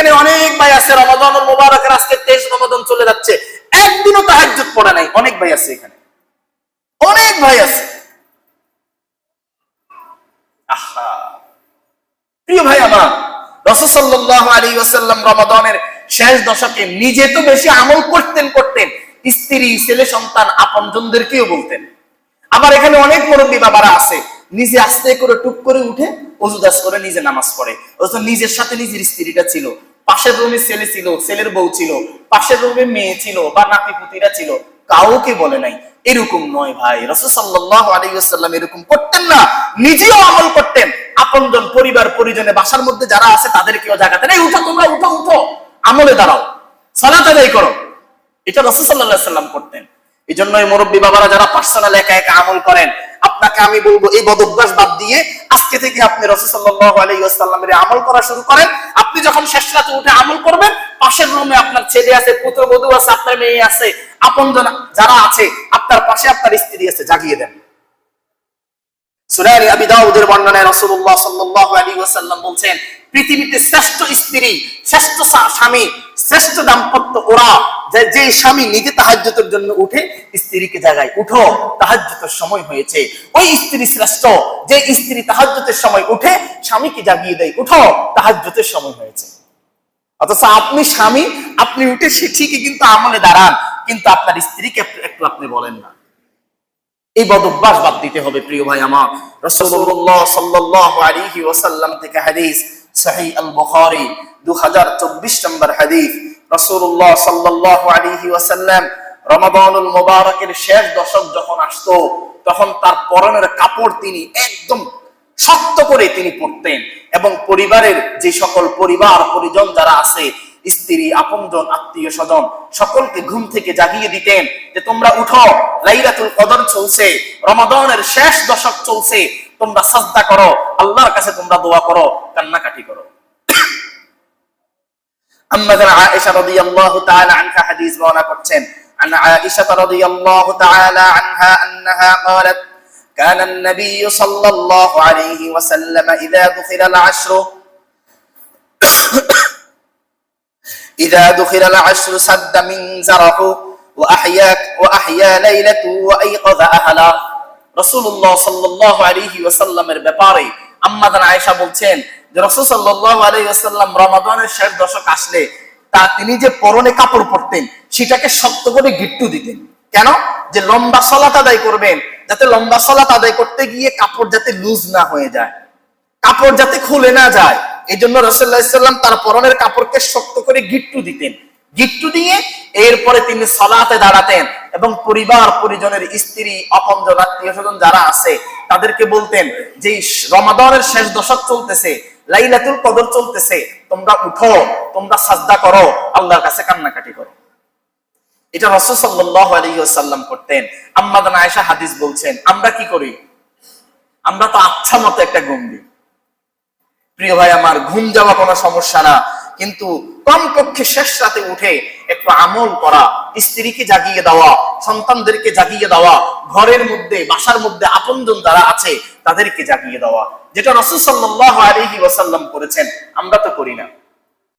এখানে অনেক ভাই আছে রমাদানুল মুবারকের আজকে 23 রমাদান চলে যাচ্ছে, একদিনও তাহাজ্জুদ পড়া নাই। অনেক ভাই আছে এখানে, অনেক ভাই আছে। আহা প্রিয় ভাই আমার, রাসূল সাল্লাল্লাহু আলাইহি ওয়াসাল্লাম রমাদানের শেষ দশকে নিজে তো বেশি আমল করতেন, স্ত্রী, ছেলে সন্তান, আপনজনদেরকেও বলতেন। আবার এখানে অনেক মুরব্বী বাবারা আছে, নিজে আস্তে করে টুক করে উঠে ওযুদাস করে নিজে নামাজ পড়ে। অথচ নিজের সাথে নিজের স্ত্রীটা ছিল, পাশের রুমে ছেলে ছিল, ছেলের বউ ছিল, পাশের রুমে মেয়ে ছিল বা নাতি পুতিরা ছিল, কাউকে বলে নাই। এরকম নয় ভাই, রাসূল সাল্লাল্লাহু আলাইহি ওয়াসাল্লাম এরকম করতেন না, নিজেও আমল করতেন। আপনজন, পরিবার পরিজনে, বাসার মধ্যে যারা আছে তাদেরকেও জাগাতেন, এই উঠো তোমরা, উঠো উঠো, আমলে দাঁড়াও, সালাত আদায় করো। এটা রাসূল সাল্লাল্লাহু আলাইহি ওয়াসাল্লাম করতেন। এই জন্যই মুরব্বী বাবারা যারা পার্সোনাল একা একা আমল করেন, আপনাকে আমি বলবো এই বদঅভ্যাস বাদ দিয়ে আজকে থেকে আপনি রাসূল সাল্লাল্লাহু আলাইহি ওয়াসাল্লামের আমল করা শুরু করেন। আপনি যখন শেষ রাতে উঠে আমল করবেন, পাশের রুমে আপনার ছেলে আছে, পুত্রবধূ আছে, আপনার মেয়ে আছে, আপনজন যারা আছে, আপনার পাশে আপনার স্ত্রী আছে, জাগিয়ে দেন। সূরা আবি দাউদের বর্ণনায় রাসূলুল্লাহ সাল্লাল্লাহু আলাইহি ওয়াসাল্লাম বলেন, পৃথিবীতে শ্রেষ্ঠ স্ত্রী, শ্রেষ্ঠ স্বামী, শ্রেষ্ঠ দাম্পত্য ওরা যে স্বামী নিজে তাহাজ্জুদের জন্য উঠে স্ত্রীকে জাগায়, উঠো তাহাজ্জুদের সময় হয়েছে। ওই স্ত্রী শ্রেষ্ঠ যে স্ত্রী তাহাজ্জুদের সময় উঠে স্বামীকে জাগিয়ে দেয়, উঠো তাহাজ্জুদের সময় হয়েছে। অথচ আপনি স্বামী, আপনি উঠে সে ঠিকই কিন্তু আমলে দাঁড়ান, কিন্তু আপনার স্ত্রীকে একটু আপনি বলেন না। এই বদঅভ্যাস বাদ দিতে হবে প্রিয় ভাই আমার। রাসূলুল্লাহ সাল্লাল্লাহু আলাইহি ওয়াসাল্লাম থেকে হাদিস, সহিহ আল বুখারী 2024 নম্বর হাদিস। রাসূলুল্লাহ সাল্লাল্লাহু আলাইহি ওয়াসাল্লাম রমাদানুল মুবারকের শেষ দশক যখন আসতো, তখন তার পরনের কাপড় তিনি একদম শক্ত করে তিনি পরতেন, এবং পরিবারের যে সকল পরিবার পরিজন যারা আছে, স্ত্রী, আপনজন, আত্মীয় স্বজন, সকলকে ঘুম থেকে জাগিয়ে দিতেন যে তোমরা উঠো, লাইলাতুল কদর চলছে, রমাদানের শেষ দশক চলছে, তোমরা সাজদা করো, আল্লাহর কাছে তোমরা দোয়া করো, কান্নাকাটি করো। আম্মাজান আয়েশা রাদিয়াল্লাহু তাআলা আনহা হাদিস বর্ণনা করছেন, আন আয়েশা রাদিয়াল্লাহু তাআলা আনহা আন্নাহা ক্বালাত কানা an-নাবিয়্য সাল্লাল্লাহু আলাইহি ওয়াসাল্লাম ইযা দুখিলাল আশরু إذا دخل العشر سد منزره وأحيا ليلته وأيقظ أهله। রাসূলুল্লাহ সাল্লাল্লাহু আলাইহি ওয়াসাল্লামের ব্যাপারে আম্মাজান আয়েশা বলছেন যে রাসূল সাল্লাল্লাহু আলাইহি ওয়াসাল্লাম রমাদানের শেষ দশক আসলে তিনি যে পরনে কাপড় পরতেন সেটাকে শক্ত করে গিট্টু দিতেন। কেন? যে লম্বা সালাত আদায় করবেন, যাতে লম্বা সালাত আদায় করতে গিয়ে কাপড় যাতে লুজ না হয়ে যায়, কাপড় যাতে খুলে না যায়। এই জন্য রাসূলুল্লাহ সাল্লাল্লাহু আলাইহি ওয়াসাল্লাম তার পরনের কাপড়কে শক্ত করে গিট্টু দিতেন। গিট্টু দিয়ে এরপরে তিনি সালাতে দাঁড়াতেন এবং পরিবার পরিজনের, স্ত্রী, আপনজন, আত্মীয় স্বজন যারা আছে তাদেরকে বলতেন যে রমাদানের শেষ দশক চলতেছে, লাইলাতুল কদর চলতেছে, তোমরা উঠো, তোমরা সাজদা করো, আল্লাহর কাছে কান্নাকাটি করো। এটা রাসূল সাল্লাল্লাহু আলাইহি ওয়াসাল্লাম করতেন। আম্মাজান আয়েশা হাদিস বলছেন, আমরা কি করি? আমরা তো আচ্ছা মতো একটা ঘুম দিই। প্রিয় ভাই আমার, ঘুম যাওয়া কোনো সমস্যা না, কিন্তু কমপক্ষে শেষ রাতে উঠে একটু আমল করা, স্ত্রীকে জাগিয়ে দেওয়া, সন্তানদেরকে জাগিয়ে দেওয়া, ঘরের মধ্যে, বাসার মধ্যে আপনজন যারা আছে তাদেরকে জাগিয়ে দেওয়া, যেটা রাসূল সাল্লাল্লাহু আলাইহি ওয়াসাল্লাম করেছেন, আমরা তো করি না।